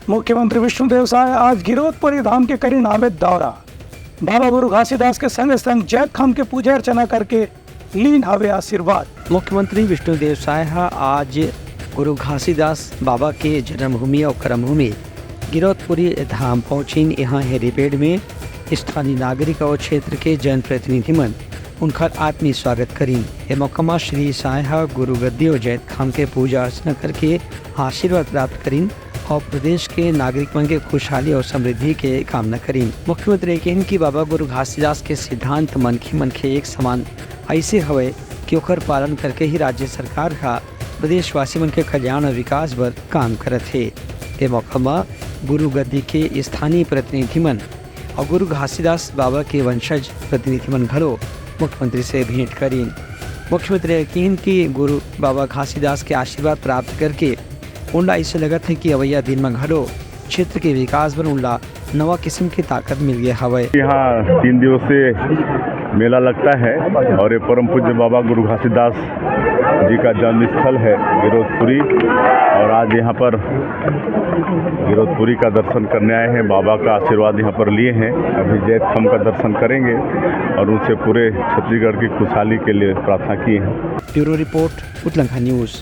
मुख्यमंत्री विष्णुदेव साय आज गिरोधपुरी धाम के करी नामित दौरा। बाबा गुरु घासीदास के संग संग जैत खाम के पूजा अर्चना करके लीन हवे आशीर्वाद। मुख्यमंत्री विष्णुदेव साय आज गुरु घासीदास बाबा के जन्मभूमि और कर्मभूमि गिरोधपुरी धाम पहुँचीन। यहाँ हेलीपैड में स्थानीय नागरिक और क्षेत्र के जनप्रतिनिधि मन उनका आत्मीय स्वागत करीन। ये मौका श्री साय गुरु गद्दी और जैत खाम के पूजा अर्चना करके आशीर्वाद प्राप्त करीन और प्रदेश के नागरिक मन के खुशहाली और समृद्धि के कामना करीन। मुख्यमंत्री कहन कि बाबा गुरु घासीदास के सिद्धांत मनखे एक समान ऐसे हवे कि ओकर पालन करके ही राज्य सरकार का प्रदेशवासी मन के कल्याण और विकास पर काम करत है। ये मौका में गुरु गद्दी के स्थानीय प्रतिनिधि मन और गुरु घासीदास बाबा के वंशज प्रतिनिधि मन घलो मुख्यमंत्री से भेंट करीन। मुख्यमंत्री कहन कि गुरु बाबा घासीदास के आशीर्वाद प्राप्त करके उनला ऐसे लगत है कि अवैया दिन में घलो क्षेत्र के विकास पर उनला नवा किस्म की ताकत मिल गया हवे। यहाँ 3 दिवसीय मेला लगता है और ये परम पूज्य बाबा गुरु घासीदास जी का जन्म स्थल है गिरोधपुरी, और आज यहाँ पर गिरोधपुरी का दर्शन करने आए हैं। बाबा का आशीर्वाद यहाँ पर लिए हैं। अभी जैत खाम का दर्शन करेंगे और उनसे पूरे छत्तीसगढ़ की खुशहाली के लिए प्रार्थना की है। ब्यूरो रिपोर्ट, उतलंघा न्यूज़।